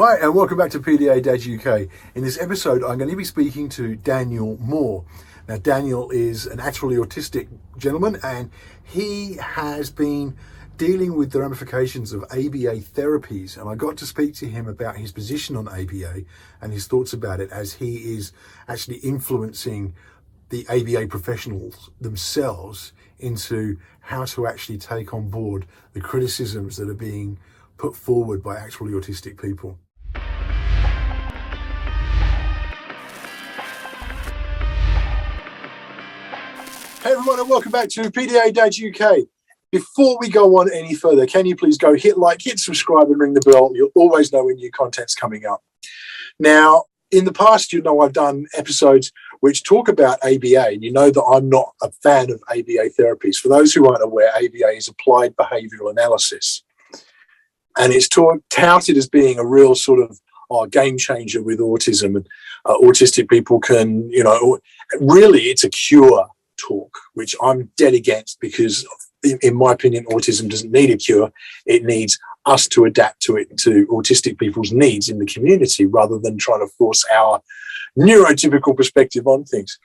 Hi and welcome back to PDA-UK. In this episode I'm going to be speaking to Daniel Moore. Now Daniel is an actually autistic gentleman and he has been dealing with the ramifications of ABA therapies, and I got to speak to him about his position on ABA and his thoughts about it as he is actually influencing the ABA professionals themselves into how to actually take on board the criticisms that are being put forward by actually autistic people. Hey everyone and welcome back to PDA-UK. Before we go on any further, can you please go hit like, hit subscribe and ring the bell. You'll always know when new content's coming up. Now, in the past, you know, I've done episodes which talk about ABA, and you know that I'm not a fan of ABA therapies. For those who aren't aware, ABA is Applied Behavioural Analysis. And it's touted as being a real sort of game changer with autism. And autistic people can, you know, really it's a cure talk, which I'm dead against because, in my opinion, autism doesn't need a cure. It needs us to adapt to it, to autistic people's needs in the community, rather than trying to force our neurotypical perspective on things.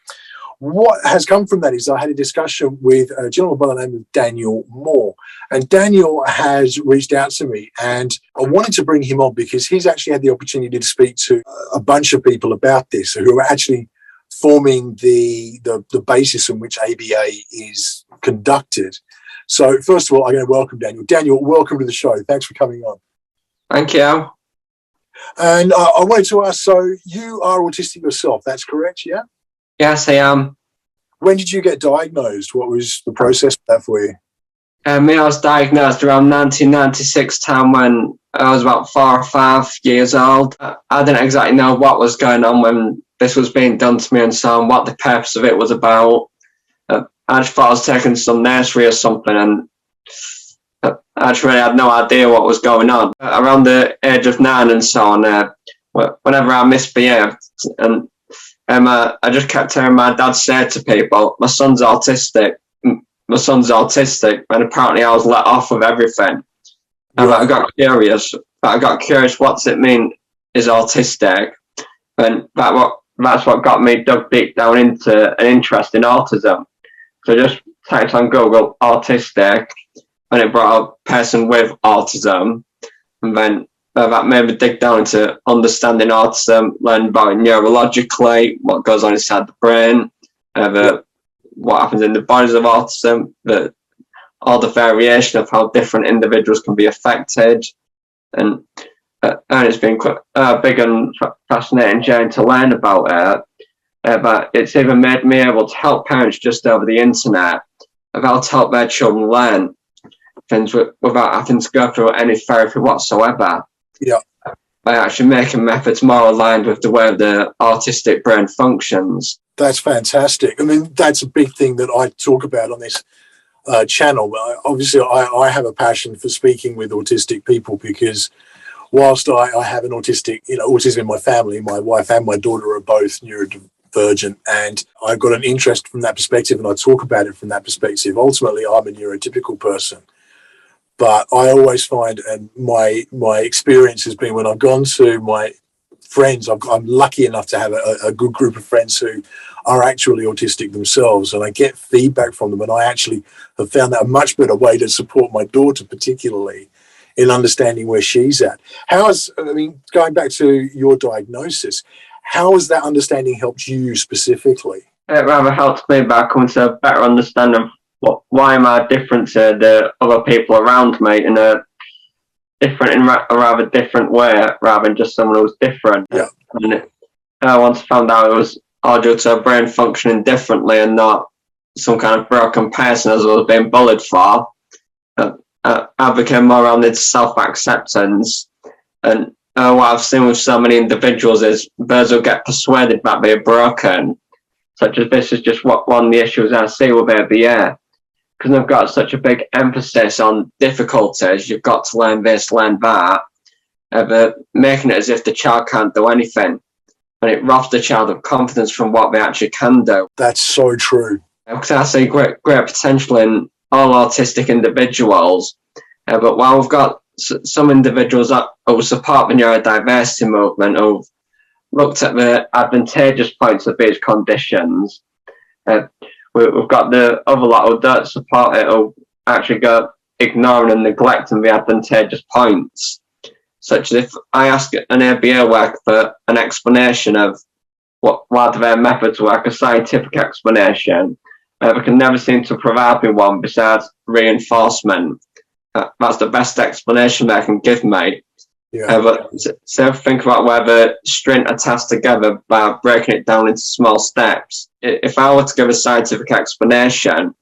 What has come from that is I had a discussion with a gentleman by the name of Daniel Moore, and Daniel has reached out to me, and I wanted to bring him on because he's actually had the opportunity to speak to a bunch of people about this who are actually forming the basis on which ABA is conducted. So first of all, I'm going to welcome Daniel. Daniel, welcome to the show. Thanks for coming on. Thank you. And I wanted to ask, so you are autistic yourself, that's correct, yeah? Yes, I am. When did you get diagnosed? What was the process for that for you? I was diagnosed around 1996 time when I was about 4 or 5 years old. I didn't exactly know what was going on when this was being done to me and so on, what the purpose of it was about. I just thought I was taking some nursery or something, and I just really had no idea what was going on. Around the age of 9 and so on, whenever I misbehaved, and I just kept hearing my dad say to people, my son's autistic, and apparently I was let off of everything. And I got curious what's it mean is autistic, and that's what got me dug deep down into an interest in autism. So just typed on Google autistic, and it brought up person with autism, and then that made me dig down into understanding autism, learn about it neurologically, what goes on inside the brain, what happens in the bodies of autism, all the variation of how different individuals can be affected, and it's been quite a big and fascinating journey to learn about it. But it's even made me able to help parents just over the internet of how to help their children learn things without having to go through any therapy whatsoever. Yeah. By actually making methods more aligned with the way the autistic brain functions. That's fantastic. I mean, that's a big thing that I talk about on this channel. Obviously, I have a passion for speaking with autistic people because whilst I have an autistic, autism in my family, my wife and my daughter are both neurodivergent, and I've got an interest from that perspective, and I talk about it from that perspective. Ultimately, I'm a neurotypical person, but I always find, and my experience has been when I've gone to my friends, I'm lucky enough to have a good group of friends who are actually autistic themselves, and I get feedback from them, and I actually have found that a much better way to support my daughter, particularly in understanding where she's at. Going back to your diagnosis, how has that understanding helped you specifically? It rather helps me by coming to a better understanding of why am I different to the other people around me in a rather different way, rather than just someone who's different. Yeah. And I once found out it was all due to a brain functioning differently and not some kind of broken person as I was being bullied for. I became more around into self-acceptance, and what I've seen with so many individuals is those who get persuaded that they're broken, such as this is just one of the issues I see with ABA, because they've got such a big emphasis on difficulties. You've got to learn this, learn that, making it as if the child can't do anything, and it robs the child of confidence from what they actually can do. That's so true. Because I see great potential in all autistic individuals, but while we've got some individuals who support the neurodiversity movement who've looked at the advantageous points of these conditions. We've got the other lot who don't support it, who actually go ignoring and neglecting the advantageous points. Such as if I ask an ABA worker for an explanation of why their methods work, a scientific explanation, they can never seem to provide me one besides reinforcement. That's the best explanation they can give me. Yeah. But so think about where the string are tasked together by breaking it down into small steps. If I were to give a scientific explanation,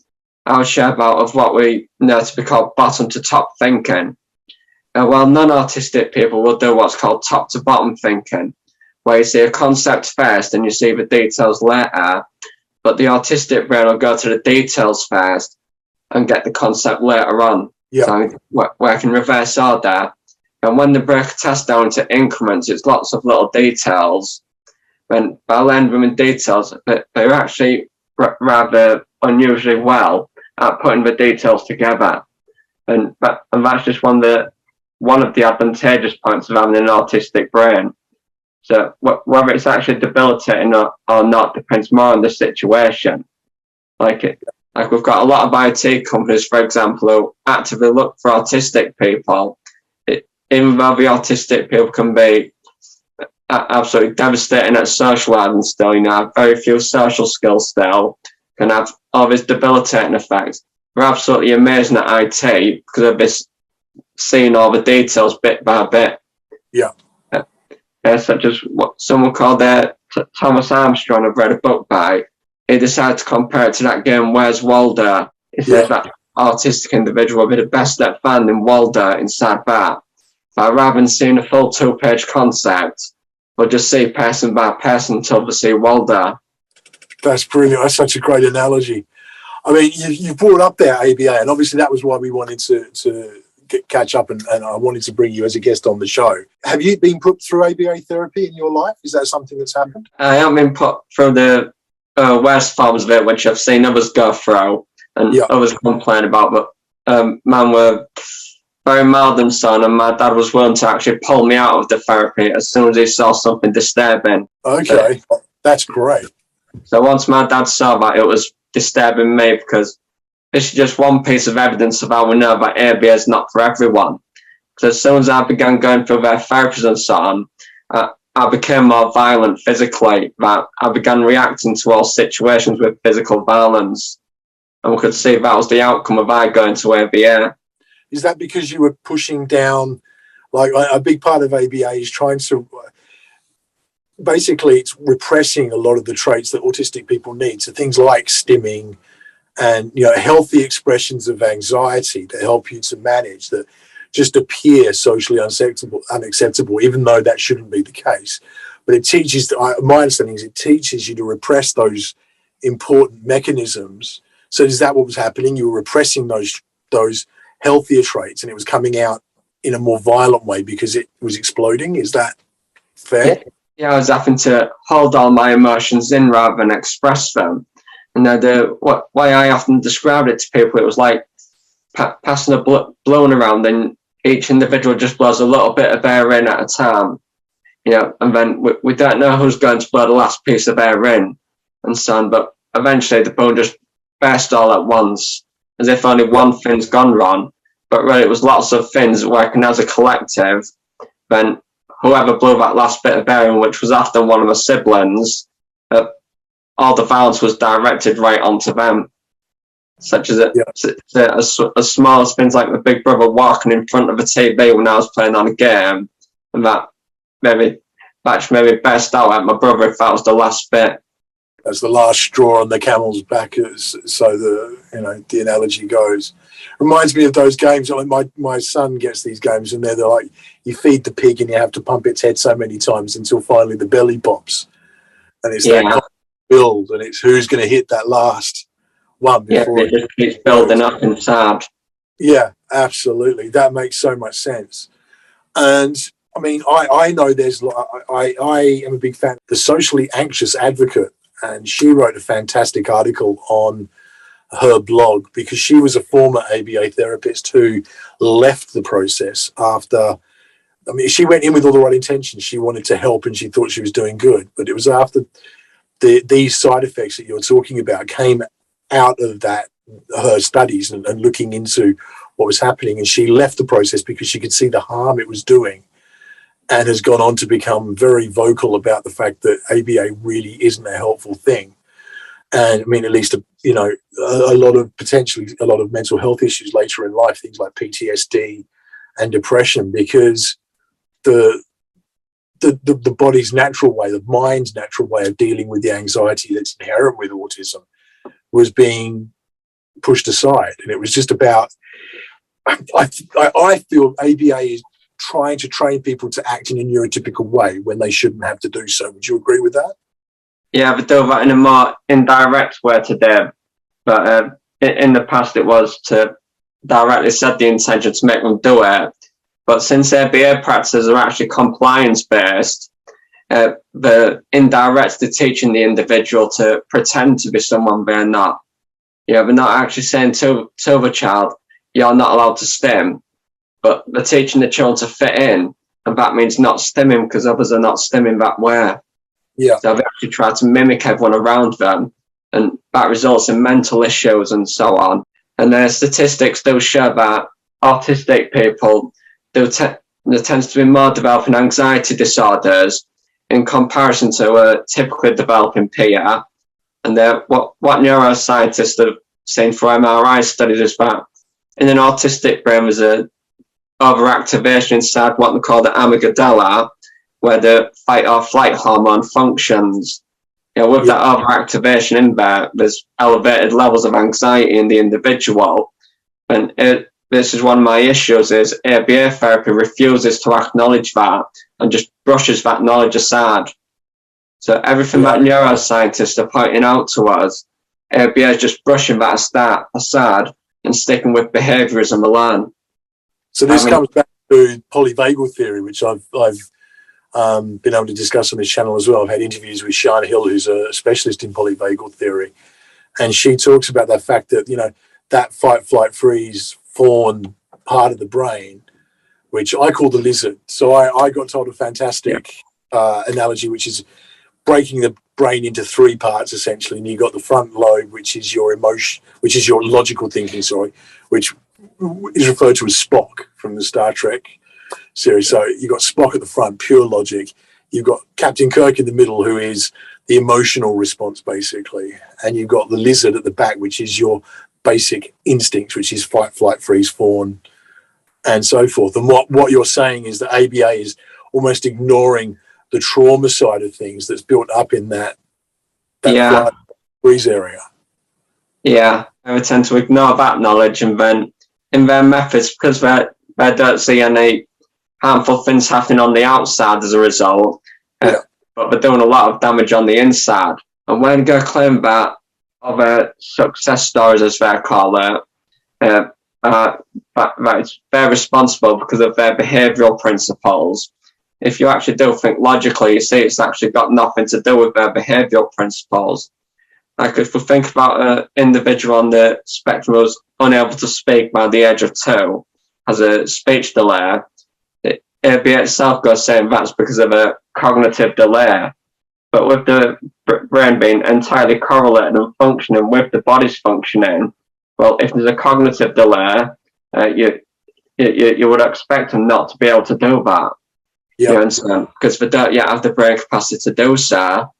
I would share about of what we know to be called bottom to top thinking. While non-autistic people will do what's called top to bottom thinking, where you see a concept first and you see the details later, but the autistic brain will go to the details first and get the concept later on. Yeah. So work in reverse order. And when they break a task down into increments, it's lots of little details. When by learning them in details, they're actually rather unusually well at putting the details together. And that's just one of the advantageous points of having an autistic brain. So whether it's actually debilitating or not depends more on the situation. Like we've got a lot of IT companies, for example, who actively look for autistic people. Even though the autistic people can be absolutely devastating at socialising still, have very few social skills still, can have all these debilitating effects. They're absolutely amazing at IT because of this seeing all the details bit by bit. Yeah. Such as what someone called Thomas Armstrong, I've read a book by. He decided to compare it to that game Where's Waldo. He says that autistic individual will be the best at finding Waldo inside that. But rather than seeing a full 2-page concept, we'll just see person by person until they see Waldo. That's brilliant. That's such a great analogy. I mean, you brought up there ABA, and obviously that was why we wanted to catch up, and I wanted to bring you as a guest on the show. Have you been put through ABA therapy in your life? Is that something that's happened? I haven't been put through the worst forms of it, which I've seen others go through and others complain about, but mine were very mild and so on, and my dad was willing to actually pull me out of the therapy as soon as he saw something disturbing. Okay, that's great. So once my dad saw that, it was disturbing me because this is just one piece of evidence of how we know that ABA is not for everyone. Because as soon as I began going through their therapies and so on, I became more violent physically. That I began reacting to all situations with physical violence. And we could see that was the outcome of I going to ABA. Is that because you were pushing down, like a big part of ABA is trying to, basically it's repressing a lot of the traits that autistic people need. So things like stimming and, healthy expressions of anxiety to help you to manage that just appear socially unacceptable, even though that shouldn't be the case. But it teaches, my understanding is it teaches you to repress those important mechanisms. So is that what was happening? You were repressing those healthier traits and it was coming out in a more violent way because it was exploding. Is that fair? Yeah, I was having to hold all my emotions in rather than express them. And the way I often described it to people, it was like passing a balloon around and each individual just blows a little bit of air in at a time. And then we don't know who's going to blow the last piece of air in and so on, but eventually the balloon just burst all at once, as if only one fin's gone wrong, but really it was lots of fins working as a collective. Then whoever blew that last bit of air in, which was often one of the siblings, all the violence was directed right onto them. Such as as small as things like the big brother walking in front of a TV when I was playing on a game, and that maybe burst out at my brother if that was the last bit. That's the last straw on the camel's back, so the analogy goes. Reminds me of those games. Like my son gets these games, and they're like, you feed the pig and you have to pump its head so many times until finally the belly pops, and it's that build, and it's who's going to hit that last one before it just keeps building up inside. Yeah, absolutely. That makes so much sense. And I mean, I know I am a big fan of The Socially Anxious Advocate, and she wrote a fantastic article on her blog, because she was a former ABA therapist who left the process after, I mean, she went in with all the right intentions. She wanted to help and she thought she was doing good. But it was after these side effects that you're talking about came out of that, her studies and looking into what was happening. And she left the process because she could see the harm it was doing, and has gone on to become very vocal about the fact that ABA really isn't a helpful thing. And I mean, at least, you know, potentially a lot of mental health issues later in life, things like PTSD and depression, because the body's natural way, the mind's natural way of dealing with the anxiety that's inherent with autism was being pushed aside. And it was just about, I feel ABA is trying to train people to act in a neurotypical way when they shouldn't have to do so. Would you agree with that? Yeah, but do that in a more indirect way today. But in the past, it was to directly set the intention to make them do it. But since ABA practices are actually compliance-based, the indirect, they're teaching the individual to pretend to be someone they're not. Yeah, they're not actually saying to the child, you're not allowed to stim, but they're teaching the children to fit in, and that means not stimming because others are not stimming that way. Yeah. So they actually try to mimic everyone around them, and that results in mental issues and so on. And the statistics do show that autistic people, there tends to be more developing anxiety disorders in comparison to a typically developing peer. And what neuroscientists have seen for MRI studies is that in an autistic brain there's a overactivation inside what they call the amygdala, where the fight or flight hormone functions. You know, with that overactivation in there, there's elevated levels of anxiety in the individual. And this is one of my issues, is ABA therapy refuses to acknowledge that and just brushes that knowledge aside. So everything that neuroscientists are pointing out to us, ABA is just brushing that aside and sticking with behaviourism alone. So this comes back to polyvagal theory, which I've been able to discuss on this channel as well. I've had interviews with Shana Hill, who's a specialist in polyvagal theory, and she talks about the fact that, you know, that fight, flight, freeze, fawn part of the brain, which I call the lizard. So I got told a fantastic analogy, which is breaking the brain into three parts essentially. And you got the front lobe, which is your emotion, which is your logical thinking, which is referred to as Spock from the Star Trek series. So you've got Spock at the front, pure logic. You've got Captain Kirk in the middle, who is the emotional response, basically. And you've got the lizard at the back, which is your basic instincts, which is fight, flight, freeze, fawn, and so forth. And what you're saying is that ABA is almost ignoring the trauma side of things that's built up in that flight, freeze area. Yeah, they tend to ignore that knowledge, and then in their methods, because they don't see any harmful things happening on the outside as a result, but they're doing a lot of damage on the inside. And when they claim that other success stories, as they call it, that they're responsible because of their behavioural principles. If you actually do think logically, you see it's actually got nothing to do with their behavioural principles. Like if we think about an individual on the spectrum who's unable to speak by the age of 2, has a speech delay, ABA itself goes saying that's because of a cognitive delay. But with the brain being entirely correlated and functioning with the body's functioning, well, if there's a cognitive delay, you would expect them not to be able to do that. You understand? Because they don't yet have the brain capacity to do so.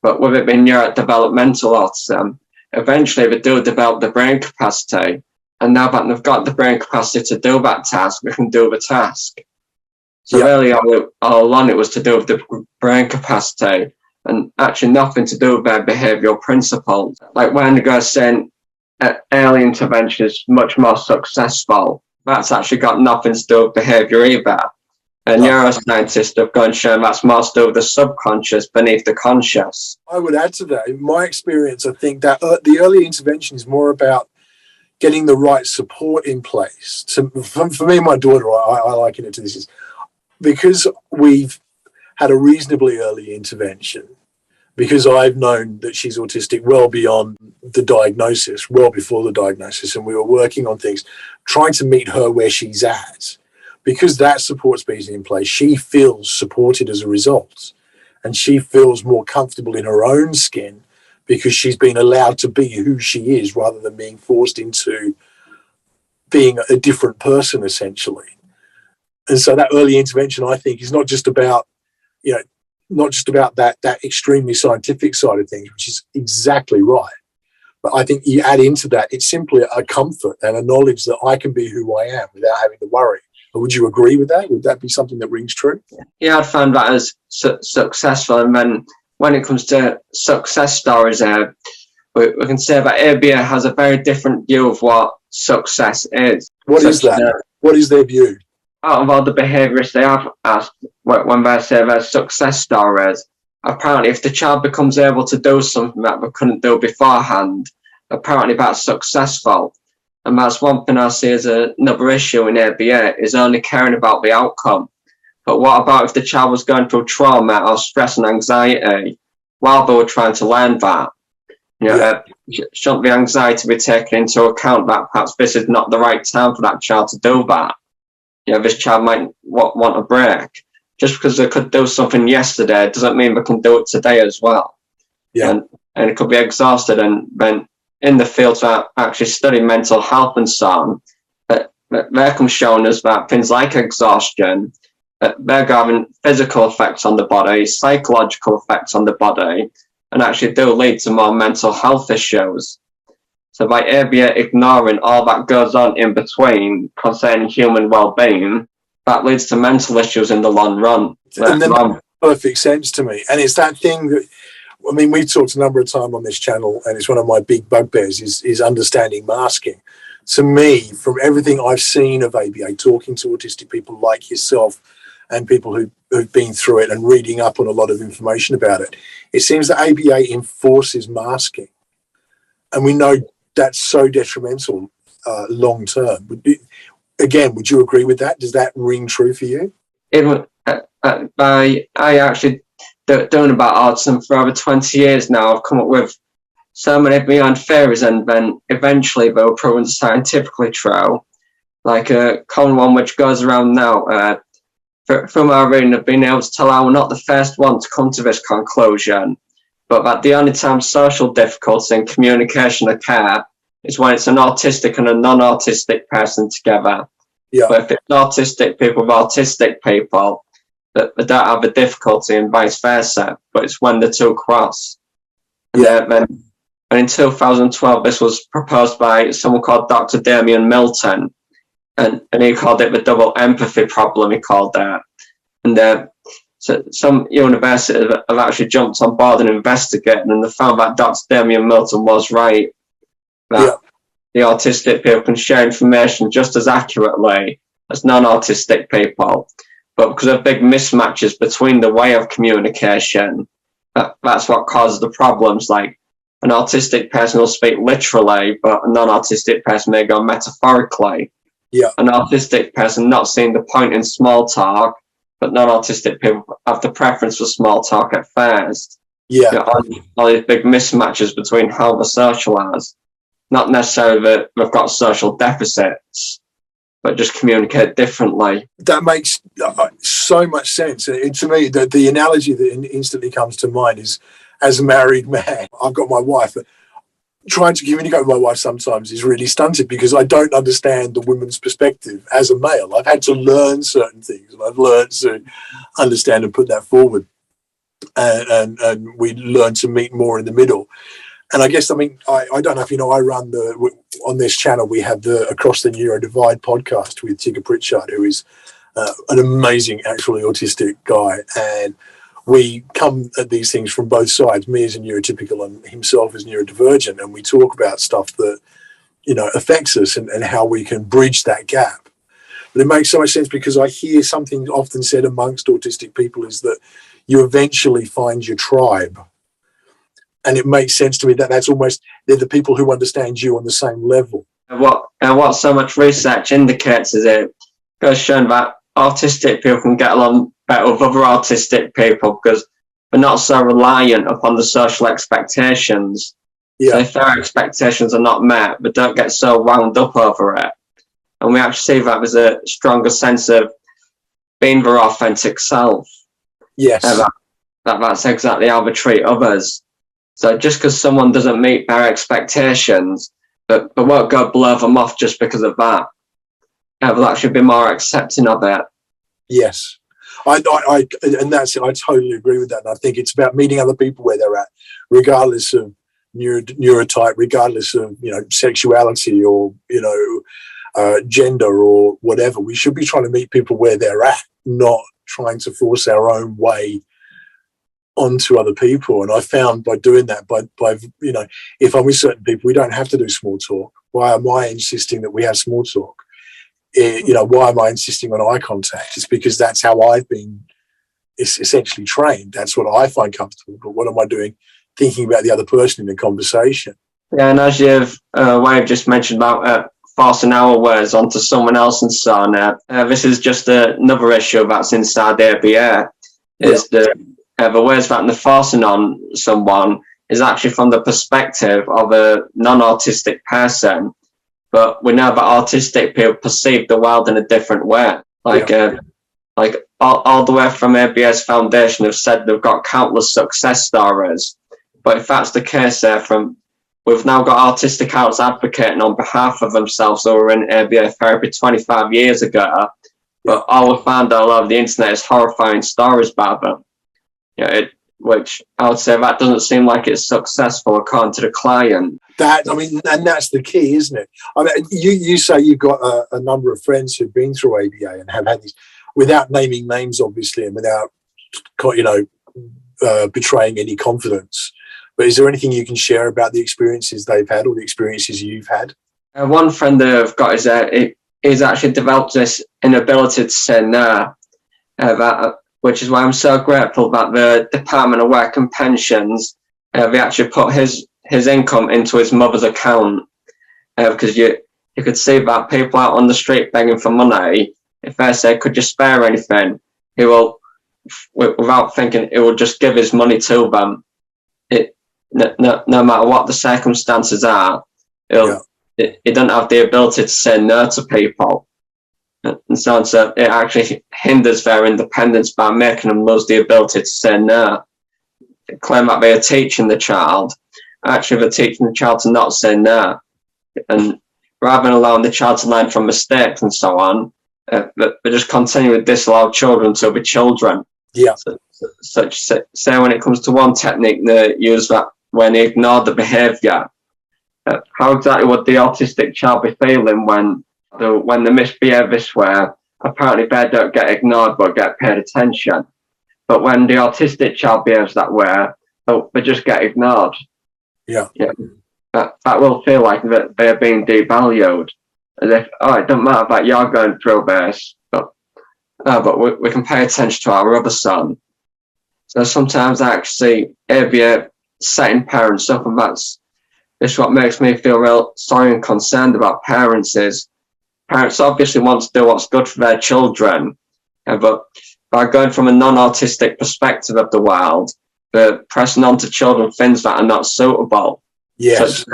But with it being neurodevelopmental autism, eventually they do develop the brain capacity. And now that they've got the brain capacity to do that task, they can do the task. So really all along it was to do with the brain capacity and actually nothing to do with their behavioural principles. Like when the guy's saying early intervention is much more successful, that's actually got nothing to do with behaviour either. And neuroscientists have gone and shown that's more to do with the subconscious beneath the conscious. I would add to that, in my experience, I think that the early intervention is more about getting the right support in place. So for me and my daughter, I liken it to this, is because we've had a reasonably early intervention, because I've known that she's autistic well beyond the diagnosis, well before the diagnosis, and we were working on things, trying to meet her where she's at. Because that support's been in place, she feels supported as a result, and she feels more comfortable in her own skin because she's been allowed to be who she is rather than being forced into being a different person, essentially. And so that early intervention, I think, is not just about, not just about that extremely scientific side of things, which is exactly right. But I think you add into that, it's simply a comfort and a knowledge that I can be who I am without having to worry. Would you agree with that? Would that be something that rings true? Yeah, I'd find that as successful. And then when it comes to success stories, we can say that ABA has a very different view of what success is. What is that? What is their view? Out of all the behaviourists they have asked, when they say their success stories, apparently if the child becomes able to do something that they couldn't do beforehand, apparently that's successful. And that's one thing I see as another issue in ABA, is only caring about the outcome. But what about if the child was going through trauma or stress and anxiety while they were trying to learn that? Shouldn't the anxiety be taken into account that perhaps this is not the right time for that child to do that? This child might want a break. Just because they could do something yesterday doesn't mean they can do it today as well. Yeah. And it could be exhausted. And then in the fields that actually study mental health and so on, they're come showing us that things like exhaustion, they're having physical effects on the body, psychological effects on the body, and actually do lead to more mental health issues. So by ABA ignoring all that goes on in between concerning human well-being, that leads to mental issues in the long run. And that makes perfect sense to me. And it's that thing that, I mean, we've talked a number of times on this channel, and it's one of my big bugbears, is understanding masking. To me, from everything I've seen of ABA, talking to autistic people like yourself and people who've been through it and reading up on a lot of information about it, it seems that ABA enforces masking. And we know that's so detrimental long term. Would you agree with that? Does that ring true for you? I actually doing about autism for over 20 years now. I've come up with so many beyond theories, and then eventually they were proven scientifically true. Like a common one which goes around now, from our reading of being able to tell how we're not the first one to come to this conclusion, but that the only time social difficulties in communication occur is when it's an autistic and a non-autistic person together. Yeah. But if it's autistic people with autistic people, that they don't have a difficulty, and vice versa. But it's when the two cross. And in 2012, this was proposed by someone called Dr. Damien Milton, and he called it the double empathy problem. He called that, and so some universities have actually jumped on board and investigated, and they found that Dr. Damien Milton was right. That the autistic people can share information just as accurately as non-autistic people, but because of big mismatches between the way of communication, that's what causes the problems. Like an autistic person will speak literally, but a non-autistic person may go metaphorically. Yeah. An autistic person not seeing the point in small talk, but non-autistic people have the preference for small talk at first. Yeah. All these big mismatches between how they socialise. Not necessarily that they've got social deficits, but just communicate differently. That makes so much sense. To me, the analogy that instantly comes to mind is, as a married man, I've got my wife. Trying to communicate with my wife sometimes is really stunted because I don't understand the woman's perspective as a male. I've had to learn certain things, and I've learned to understand and put that forward. And we learn to meet more in the middle. And I guess, I mean, I don't know if you know, I run on this channel, we have the Across the Neurodivide podcast with Tigger Pritchard, who is an amazing, actually autistic guy. And we come at these things from both sides, me as a neurotypical and himself as neurodivergent. And we talk about stuff that, affects us and how we can bridge that gap. But it makes so much sense because I hear something often said amongst autistic people is that you eventually find your tribe. And it makes sense to me that that's almost, they're the people who understand you on the same level. What so much research indicates is it goes showing that autistic people can get along better with other autistic people because but not so reliant upon the social expectations. Yeah. So if their expectations are not met, but don't get so wound up over it. And we actually see that there's a stronger sense of being their authentic self. Yes. That's exactly how they treat others. So just because someone doesn't meet their expectations, but won't go blow them off just because of that. They'll actually be more accepting of it. Yes. And that's it. I totally agree with that. And I think it's about meeting other people where they're at, regardless of neurotype, regardless of, sexuality or, gender or whatever. We should be trying to meet people where they're at, not trying to force our own way onto other people. And I found by doing that, by if I'm with certain people, we don't have to do small talk. Why am I insisting that we have small talk? Why am I insisting on eye contact? It's because that's how I've been essentially trained. That's what I find comfortable. But what am I doing thinking about the other person in the conversation? Yeah, and as you've just mentioned about forcing our words onto someone else and so on, this is just another issue that's inside the ABA, is the words that they're forcing on someone is actually from the perspective of a non-autistic person. But we know that autistic people perceive the world in a different way. All the way from ABA's foundation have said they've got countless success stories. But if that's the case, we've now got autistic adults advocating on behalf of themselves who were in ABA therapy 25 years ago. But all we found all over the internet is horrifying stories about them. Which I would say that doesn't seem like it's successful according to the client. And that's the key, isn't it? I mean, you say you've got a number of friends who've been through ABA and have had these, without naming names, obviously, and without, betraying any confidence. But is there anything you can share about the experiences they've had or the experiences you've had? One friend that I've got is actually developed this inability to say no, which is why I'm so grateful that the Department of Work and Pensions, they actually put his income into his mother's account, because you could see that people out on the street begging for money, if they say, could you spare anything, he will, without thinking, he will just give his money to them. No matter what the circumstances are, he doesn't have the ability to say no to people. And so it actually hinders their independence by making them lose the ability to say no. They claim that they are teaching the child. Actually, they're teaching the child to not say no. And rather than allowing the child to learn from mistakes and so on, they just continue to disallow children to be children. Yeah. Say when it comes to one technique they use that when they ignore the behaviour, how exactly would the autistic child be feeling when they misbehave this way? Apparently they don't get ignored but get paid attention. But when the autistic child behaves that way, they just get ignored. Yeah. That will feel like that they're being devalued. As if, it doesn't matter that you're going through this, but we can pay attention to our other son. So sometimes I actually see ABA setting parents up, and that's what makes me feel real sorry and concerned about parents. Is parents obviously want to do what's good for their children, but by going from a non-autistic perspective of the world, they're pressing onto children things that are not suitable. Yes.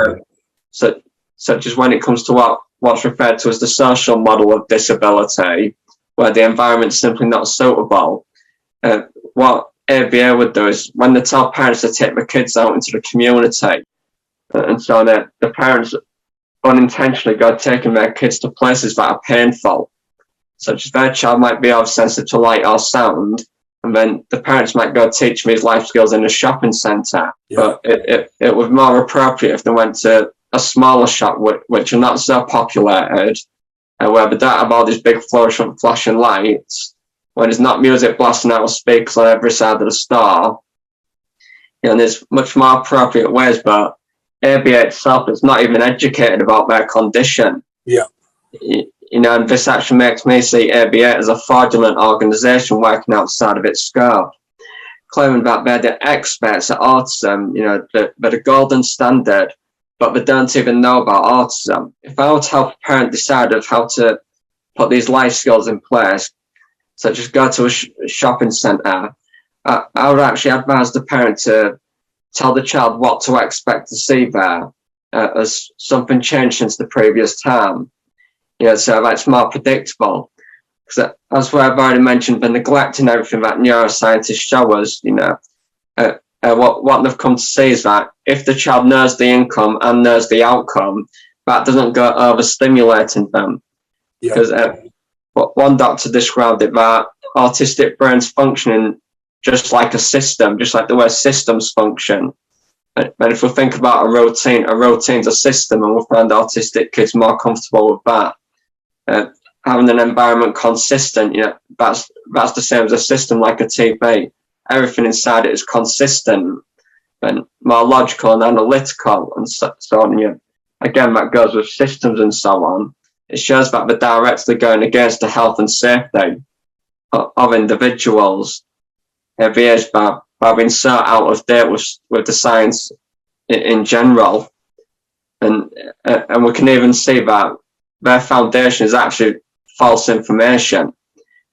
Such as when it comes to what's referred to as the social model of disability, where the environment's simply not suitable. What ABA would do is when they tell parents to take the kids out into the community, and so the parents unintentionally go taking their kids to places that are painful, such as their child might be sensitive to light or sound, and then the parents might go teach these life skills in a shopping centre. Yeah. But it was more appropriate if they went to a smaller shop which are not so populated, where they don't have all these big flashing lights, when there's not music blasting out of speakers on every side of the store. And there's much more appropriate ways, but ABA itself is not even educated about their condition. Yeah. And this actually makes me see ABA as a fraudulent organisation working outside of its scope, claiming that they're the experts at autism, they're the golden standard, but they don't even know about autism. If I were to help a parent decide of how to put these life skills in place, such as go to a shopping centre, I would actually advise the parent to tell the child what to expect to see there, as something changed since the previous time. So that's more predictable. Because as I've already mentioned, the neglect and everything that neuroscientists show us, what they've come to see is that if the child knows the income and knows the outcome, that doesn't go overstimulating them. Because one doctor described it that autistic brains functioning just like a system, just like the way systems function. And if we think about a routine's a system, and we find autistic kids more comfortable with that. Having an environment consistent, that's the same as a system like a TV. Everything inside it is consistent and more logical and analytical and so on. Again, that goes with systems and so on. It shows that they're directly going against the health and safety of individuals. Behaviours by being so out of date with the science in general, and we can even see that their foundation is actually false information,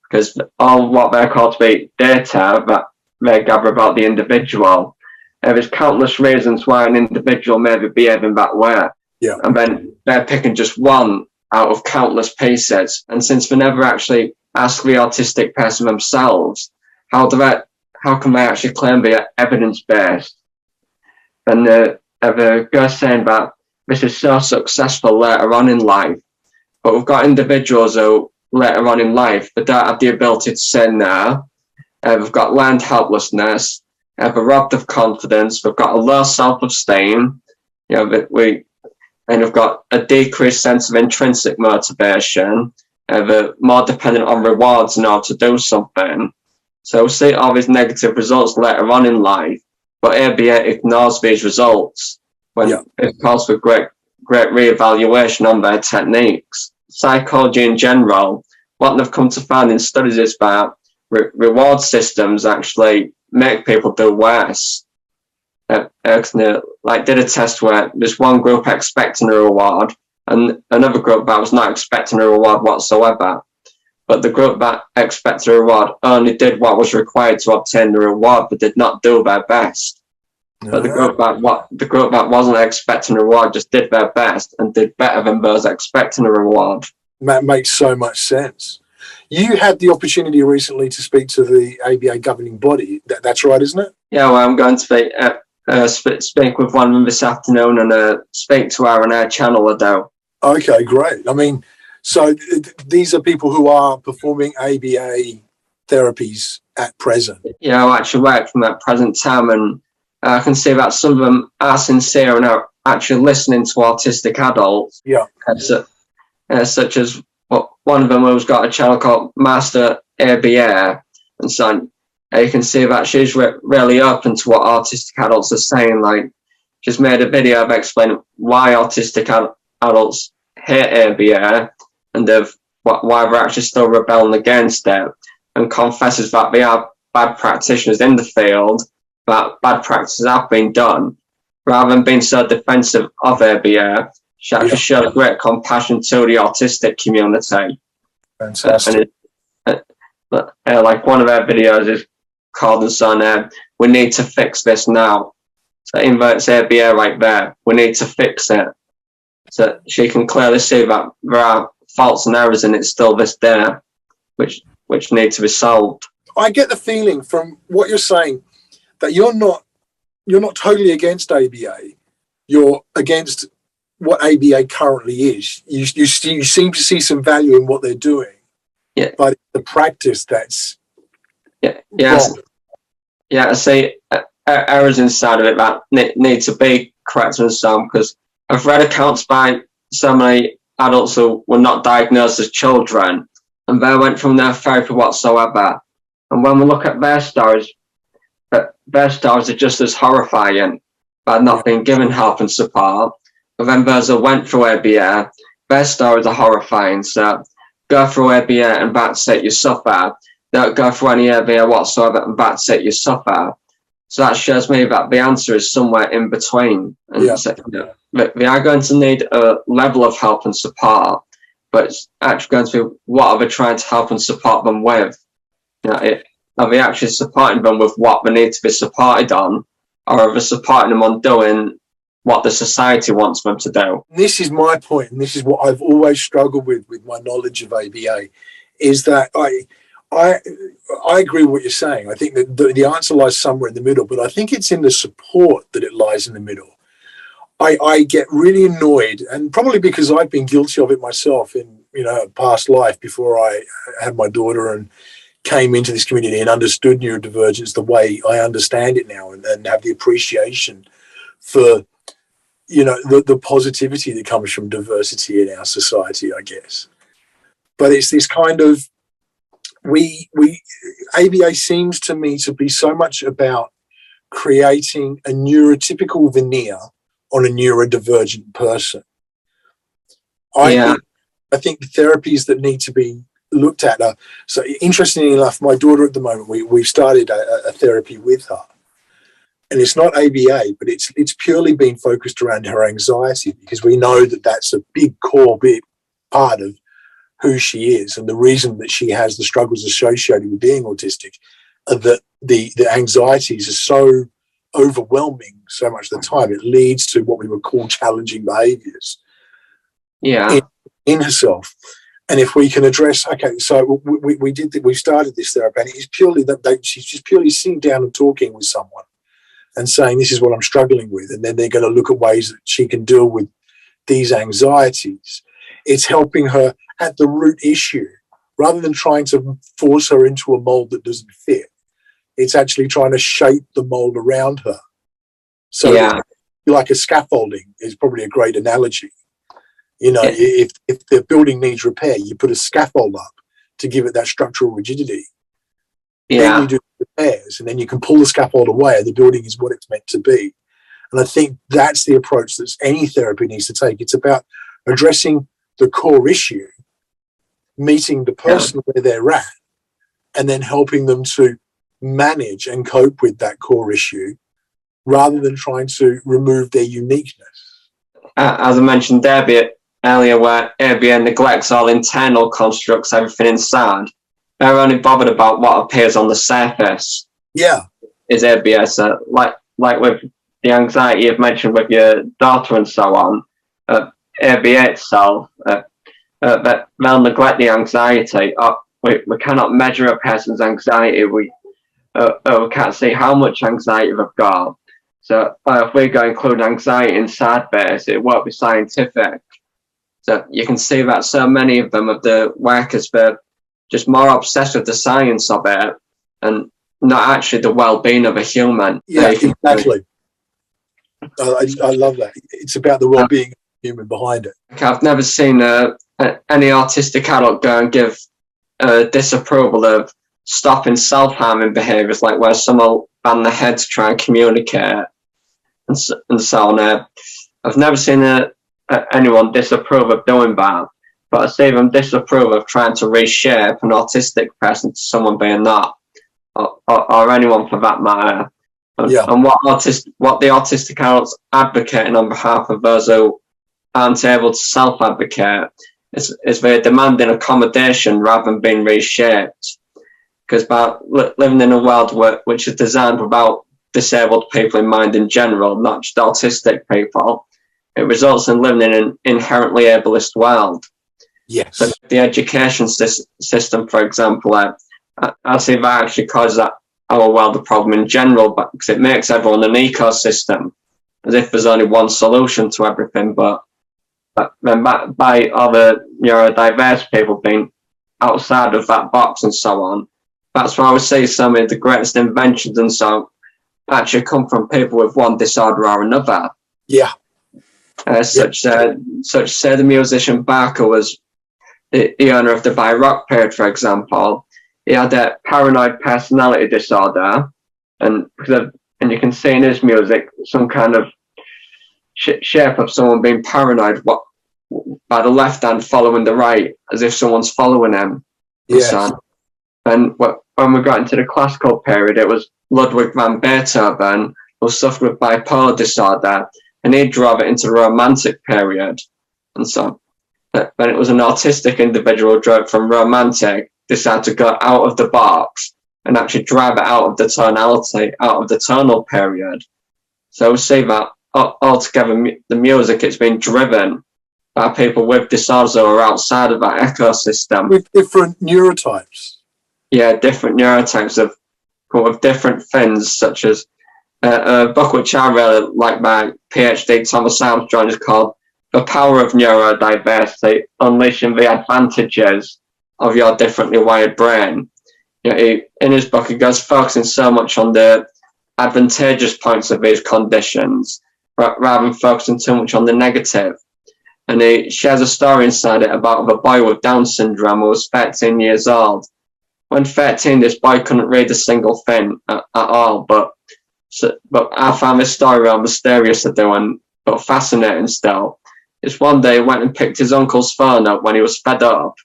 because all what they're called to be data that they gather about the individual, there's countless reasons why an individual may be behaving that way, and then they're picking just one out of countless pieces. And since they never actually ask the autistic person themselves, how can they actually claim they're evidence-based? And they go saying that this is so successful later on in life, but we've got individuals who later on in life, they don't have the ability to say no. They've got learned helplessness. They're robbed of confidence. We've got a low self-esteem. We've got a decreased sense of intrinsic motivation. They're more dependent on rewards in order to do something. So we see all these negative results later on in life, but ABA ignores these results when it calls for great re-evaluation on their techniques. Psychology in general, what they've come to find in studies is that reward systems actually make people do worse. Did a test where there's one group expecting a reward and another group that was not expecting a reward whatsoever. But the group that expected a reward only did what was required to obtain the reward, but did not do their best. But the group that wasn't expecting a reward just did their best and did better than those expecting a reward. That makes so much sense. You had the opportunity recently to speak to the ABA governing body. That's right, isn't it? Yeah, well, I'm going to speak with one of them this afternoon and speak to her on our channel today. Okay, great. I mean, so these are people who are performing ABA therapies at present. Yeah, I actually work from at present time, and I can see that some of them are sincere and are actually listening to autistic adults. Yeah. Such as one of them who's got a channel called Master ABA, and so you can see that she's really open to what autistic adults are saying. Like, she's made a video of explaining why autistic adults hate ABA and why they're actually still rebelling against it, and confesses that they are bad practitioners in the field, that bad practices have been done. Rather than being so defensive of ABA, she actually showed great compassion to the autistic community. Fantastic. Like one of her videos is called and so we need to fix this now. So inverts ABA right there. We need to fix it. So she can clearly see that there are faults and errors in it still this day, which need to be solved. I get the feeling from what you're saying that you're not totally against ABA. You're against what ABA currently is. You seem to see some value in what they're doing. Yeah. But the practice that's wrong. I see errors inside of it that need to be corrected and so on, because I've read accounts by so many adults who were not diagnosed as children and they went from no therapy whatsoever. And when we look at their stories are just as horrifying by not being given help and support. But then those who went through ABA, their stories are horrifying. So go through ABA and that's it, you suffer. Don't go through any ABA whatsoever and that's it, you suffer. So that shows me that the answer is somewhere in between. And so, they are going to need a level of help and support, but it's actually going to be what are they trying to help and support them with. Are we actually supporting them with what they need to be supported on, or are we supporting them on doing what the society wants them to do? This is my point, and this is what I've always struggled with my knowledge of ABA, is that I agree with what you're saying. I think that the answer lies somewhere in the middle, but I think it's in the support that it lies in the middle. I get really annoyed, and probably because I've been guilty of it myself in a past life before I had my daughter and came into this community and understood neurodivergence the way I understand it now, and have the appreciation for the positivity that comes from diversity in our society, I guess. But it's this kind of ABA seems to me to be so much about creating a neurotypical veneer on a neurodivergent person. I think the therapies that need to be looked at are, so interestingly enough, my daughter at the moment, we've started a therapy with her. And it's not ABA, but it's purely been focused around her anxiety, because we know that that's a big part of who she is, and the reason that she has the struggles associated with being autistic are that the anxieties are so overwhelming so much of the time. It leads to what we would call challenging behaviours in herself. And if we can address, so we started this therapy, and it's purely that she's just purely sitting down and talking with someone and saying, this is what I'm struggling with. And then they're going to look at ways that she can deal with these anxieties. It's helping her at the root issue, rather than trying to force her into a mold that doesn't fit. It's actually trying to shape the mold around her. So like a scaffolding is probably a great analogy. If the building needs repair, you put a scaffold up to give it that structural rigidity. Then you do repairs, and then you can pull the scaffold away, and the building is what it's meant to be. And I think that's the approach that any therapy needs to take. It's about addressing the core issue, meeting the person where they're at, and then helping them to manage and cope with that core issue, rather than trying to remove their uniqueness. As I mentioned earlier, where ABA neglects all internal constructs, everything inside. They're only bothered about what appears on the surface. Yeah. Is ABA. So like with the anxiety you've mentioned with your daughter and so on, ABA itself, they'll neglect the anxiety. We cannot measure a person's anxiety. We can't see how much anxiety they've got. So if we're going to include anxiety inside this, it won't be scientific. So you can see that so many of them, of the workers, they're just more obsessed with the science of it and not actually the well-being of a human. Yeah, exactly. I love that. It's about the well-being of the human behind it. I've never seen any autistic adult go and give disapproval of stopping self-harming behaviours, like where someone will bang their head to try and communicate and so on. I've never seen anyone disapprove of doing that, but I see them disapprove of trying to reshape an autistic person to someone being that, or anyone for that matter. And what the autistic adults advocating on behalf of those who aren't able to self-advocate is they're demanding accommodation rather than being reshaped. Because by living in a world which is designed without disabled people in mind in general, not just autistic people, it results in living in an inherently ableist world. Yes. So the education system, for example, I see that actually causes our world a problem in general, because it makes everyone an ecosystem, as if there's only one solution to everything. But then by other neurodiverse people being outside of that box and so on, that's why I would say some of the greatest inventions and so actually come from people with one disorder or another. Yeah. Such say the musician Barker was the owner of the Baroque period, for example. He had a paranoid personality disorder, and you can see in his music some kind of shape of someone being paranoid by the left hand following the right, as if someone's following him. Yes. And when we got into the classical period, it was Ludwig van Beethoven, who suffered with bipolar disorder, and he drove it into the Romantic period. And so when it was an autistic individual who drove from Romantic, decided to go out of the box and actually drive it out of the tonality, out of the tonal period. So we see that altogether the music, it's been driven by people with disorders who are outside of that ecosystem. With different neurotypes. Yeah, different neurotypes with different things, such as a book which I really like by PhD Thomas Armstrong is called The Power of Neurodiversity, Unleashing the Advantages of Your Differently Wired Brain. You know, in his book, he goes focusing so much on the advantageous points of these conditions rather than focusing too much on the negative. And he shares a story inside it about a boy with Down syndrome who was 13 years old. When 13, this boy couldn't read a single thing at all, but I found this story real mysterious to do, but fascinating still. It's one day he went and picked his uncle's phone up when he was fed up,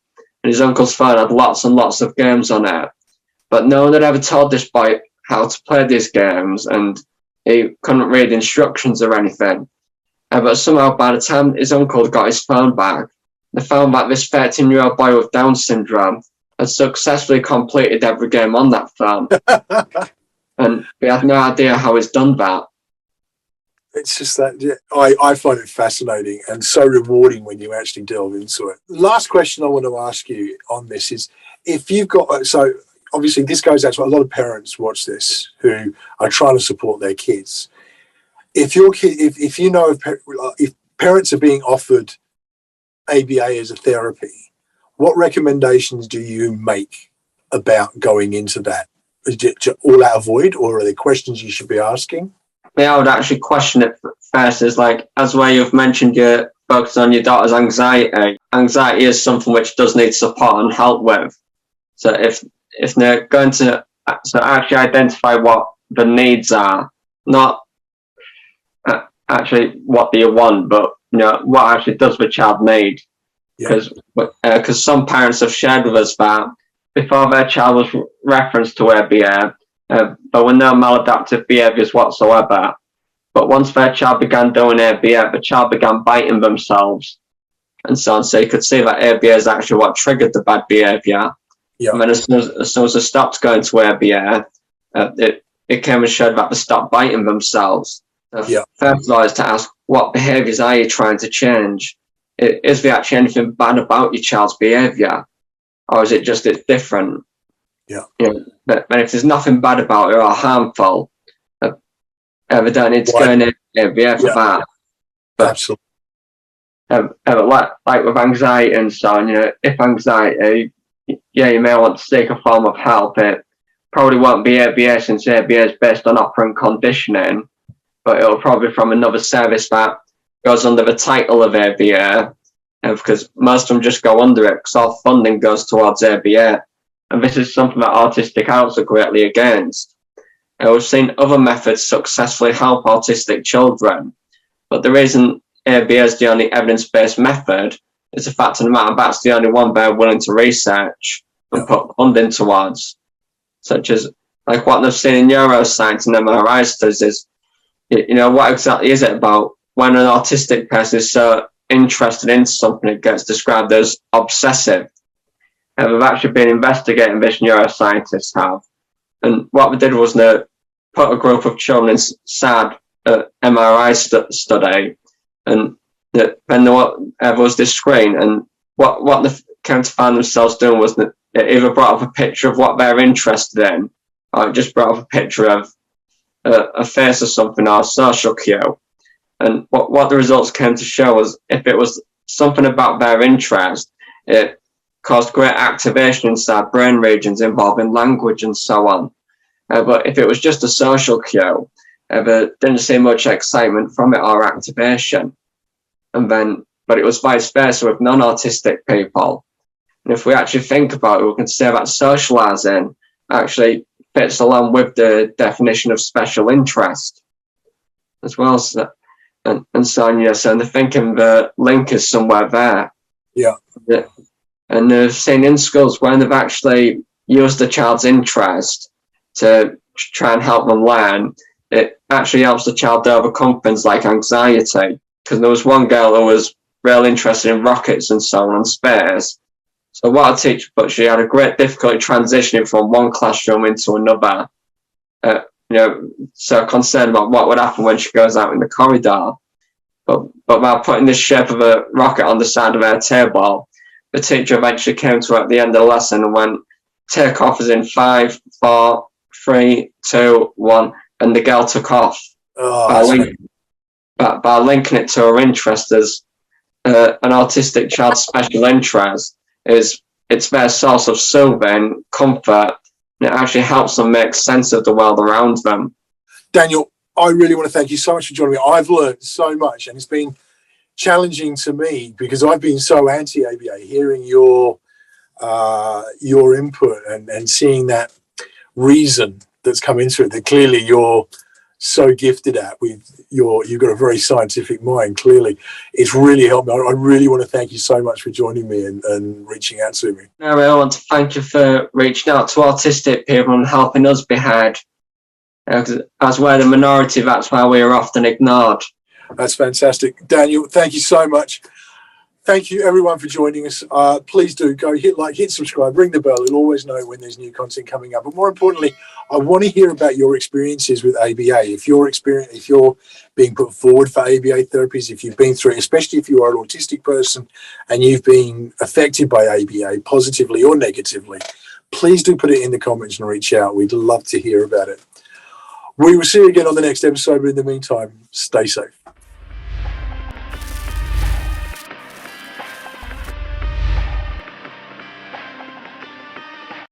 and his uncle's phone had lots and lots of games on it. But no one had ever told this boy how to play these games, and he couldn't read instructions or anything. But somehow, by the time his uncle got his phone back, they found that this 13-year-old boy with Down syndrome had successfully completed every game on that phone. And we had no idea how he's done that. It's just that I find it fascinating and so rewarding when you actually delve into it. Last question I want to ask you on this is, if you've got, so obviously this goes out to a lot of parents watch this who are trying to support their kids. If your kid, if you know if parents are being offered ABA as a therapy, what recommendations do you make about going into that? Is it to all out avoid, or are there questions you should be asking? I would actually question it first. Is like, as where you've mentioned, you're focused on your daughter's anxiety. Anxiety is something which does need support and help with. So if they're going to actually identify what the needs are, not actually what do you want, but you know, what actually does the child need? Because some parents have shared with us that before their child was referenced to ABA, there were no maladaptive behaviours whatsoever. But once their child began doing ABA, the child began biting themselves and so on. So you could see that ABA is actually what triggered the bad behaviour. Yeah. And then as soon as they stopped going to ABA, it came and showed that they stopped biting themselves. First of all, is to ask, what behaviours are you trying to change? Is there actually anything bad about your child's behaviour? Or is it just it's different? Yeah. You know, but if there's nothing bad about it or harmful, we don't need to go in ABA for that. But, absolutely. Like with anxiety and so on, you know, if anxiety, you may want to seek a form of help. It probably won't be ABA, since ABA is based on operant conditioning, but it'll probably be from another service that goes under the title of ABA, because most of them just go under it because all funding goes towards ABA. And this is something that Autistic Outs are greatly against. And we've seen other methods successfully help autistic children, but the reason ABA is the only evidence-based method is the fact of the matter that's the only one they're willing to research and put funding towards, such as like what they've seen in neuroscience and MRI studies is, you know, what exactly is it about when an autistic person is so interested in something, it gets described as obsessive. And we've actually been investigating this, neuroscientists have. And what we did was to put a group of children inside an MRI study, and then there was this screen, and what they came to find themselves doing was that it either brought up a picture of what they're interested in, or it just brought up a picture of a face or something, or a social cue. And what the results came to show was if it was something about their interest, it caused great activation inside brain regions involving language and so on. But if it was just a social cue, there didn't see much excitement from it or activation. But it was vice versa with non-autistic people. And if we actually think about it, we can say that socializing actually fits along with the definition of special interest as well. So, and so on, yes, and they're thinking the link is somewhere there. Yeah. And they've seen in schools when they've actually used the child's interest to try and help them learn, it actually helps the child to overcome things like anxiety. Because there was one girl who was real interested in rockets and so on, and space. So what a teacher, but she had a great difficulty transitioning from one classroom into another. So concerned about what would happen when she goes out in the corridor. But while putting this shape of a rocket on the side of her table, the teacher eventually came to her at the end of the lesson and went, "Take off," as in 5, 4, 3, 2, 1, and the girl took off. By linking it to her interest as an autistic child's special interest, it's their source of soothing, comfort, and it actually helps them make sense of the world around them. Daniel, I really want to thank you so much for joining me. I've learned so much, and it's been challenging to me because I've been so anti-ABA. Hearing your input and seeing that reason that's come into it, that clearly you're so gifted at, you've got a very scientific mind. Clearly, it's really helped me. I really want to thank you so much for joining me and reaching out to me. No, I want to thank you for reaching out to autistic people and helping us be heard. As we're the minority, that's why we are often ignored. That's fantastic. Daniel, thank you so much. Thank you, everyone, for joining us. Please do go hit like, hit subscribe, ring the bell. You'll always know when there's new content coming up. But more importantly, I want to hear about your experiences with ABA. If you're being put forward for ABA therapies, if you've been through it, especially if you are an autistic person and you've been affected by ABA positively or negatively, please do put it in the comments and reach out. We'd love to hear about it. We will see you again on the next episode, but in the meantime, stay safe.